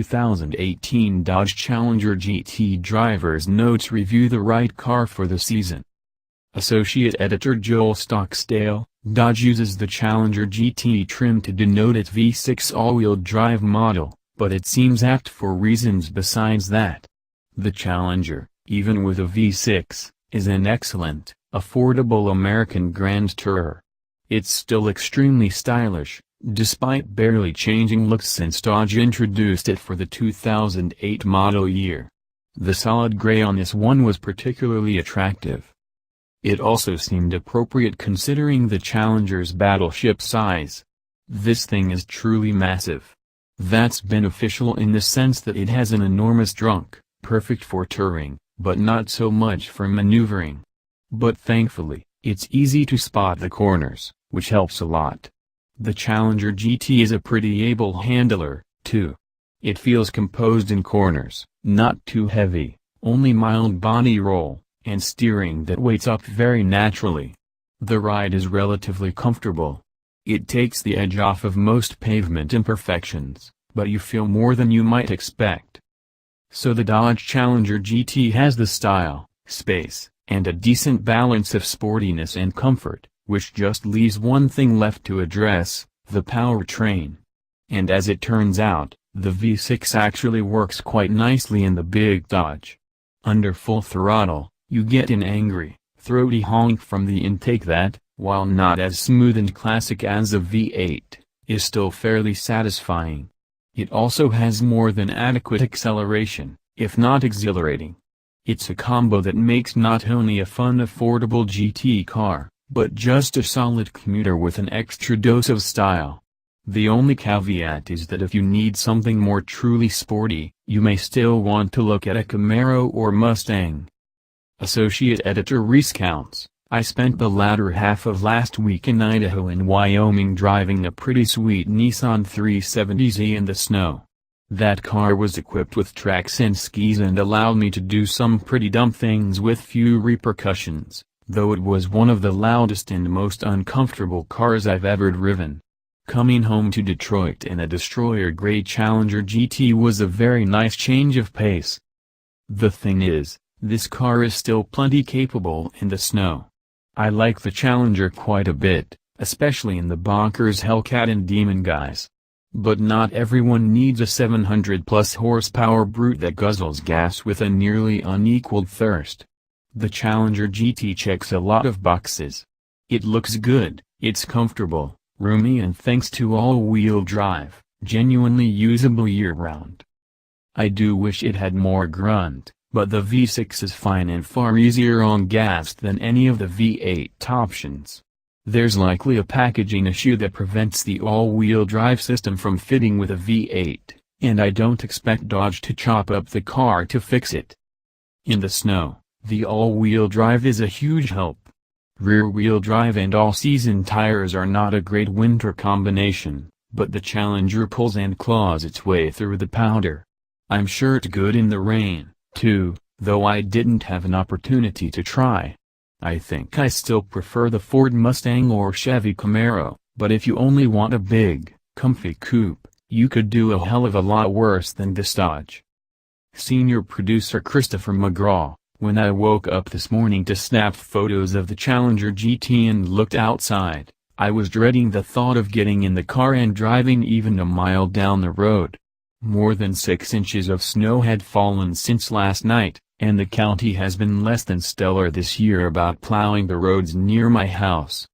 2018 Dodge Challenger GT Driver's Notes review the right car for the season. Associate Editor Joel Stocksdale, Dodge uses the Challenger GT trim to denote its V6 all-wheel drive model, but it seems apt for reasons besides that. The Challenger, even with a V6, is an excellent, affordable American Grand Tourer. It's still extremely stylish, despite barely changing looks since Dodge introduced it for the 2008 model year. The solid gray on this one was particularly attractive. It also seemed appropriate considering the Challenger's battleship size. This thing is truly massive. That's beneficial in the sense that it has an enormous trunk, perfect for touring, but not so much for maneuvering. But thankfully, it's easy to spot the corners, which helps a lot. The Challenger GT is a pretty able handler, too. It feels composed in corners, not too heavy, only mild body roll, and steering that weights up very naturally. The ride is relatively comfortable. It takes the edge off of most pavement imperfections, but you feel more than you might expect. So the Dodge Challenger GT has the style, space, and a decent balance of sportiness and comfort, which just leaves one thing left to address, the powertrain. And as it turns out, the V6 actually works quite nicely in the big Dodge. Under full throttle, you get an angry, throaty honk from the intake that, while not as smooth and classic as a V8, is still fairly satisfying. It also has more than adequate acceleration, if not exhilarating. It's a combo that makes not only a fun affordable GT car, but just a solid commuter with an extra dose of style. The only caveat is that if you need something more truly sporty, you may still want to look at a Camaro or Mustang. Associate Editor recounts, I spent the latter half of last week in Idaho and Wyoming driving a pretty sweet Nissan 370Z in the snow. That car was equipped with tracks and skis and allowed me to do some pretty dumb things with few repercussions, though it was one of the loudest and most uncomfortable cars I've ever driven. Coming home to Detroit in a destroyer gray Challenger GT was a very nice change of pace. The thing is, this car is still plenty capable in the snow. I like the Challenger quite a bit, especially in the bonkers Hellcat and Demon guys. But not everyone needs a 700+ horsepower brute that guzzles gas with a nearly unequaled thirst. The Challenger GT checks a lot of boxes. It looks good, it's comfortable, roomy, and thanks to all-wheel drive, genuinely usable year-round. I do wish it had more grunt, but the V6 is fine and far easier on gas than any of the V8 options. There's likely a packaging issue that prevents the all-wheel drive system from fitting with a V8, and I don't expect Dodge to chop up the car to fix it. In the snow, the all-wheel drive is a huge help. Rear-wheel drive and all-season tires are not a great winter combination, but the Challenger pulls and claws its way through the powder. I'm sure it's good in the rain, too, though I didn't have an opportunity to try. I think I still prefer the Ford Mustang or Chevy Camaro, but if you only want a big, comfy coupe, you could do a hell of a lot worse than this Dodge. Senior producer Christopher McGraw, when I woke up this morning to snap photos of the Challenger GT and looked outside, I was dreading the thought of getting in the car and driving even a mile down the road. More than 6 inches of snow had fallen since last night, and the county has been less than stellar this year about plowing the roads near my house.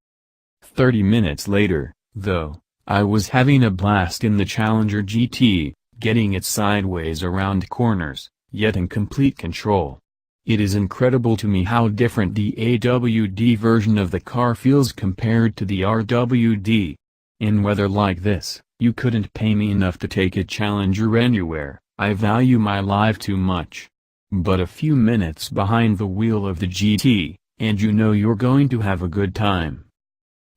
30 minutes later, though, I was having a blast in the Challenger GT, getting it sideways around corners, yet in complete control. It is incredible to me how different the AWD version of the car feels compared to the RWD. In weather like this, you couldn't pay me enough to take a Challenger anywhere. I value my life too much. But a few minutes behind the wheel of the GT, and you know you're going to have a good time.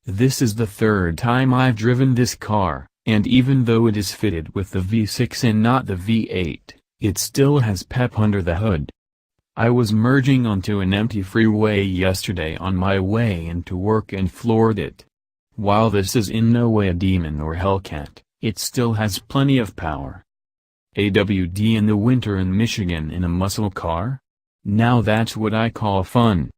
This is the third time I've driven this car, and even though it is fitted with the V6 and not the V8, it still has pep under the hood. I was merging onto an empty freeway yesterday on my way into work and floored it. While this is in no way a Demon or Hellcat, it still has plenty of power. AWD in the winter in Michigan in a muscle car? Now that's what I call fun.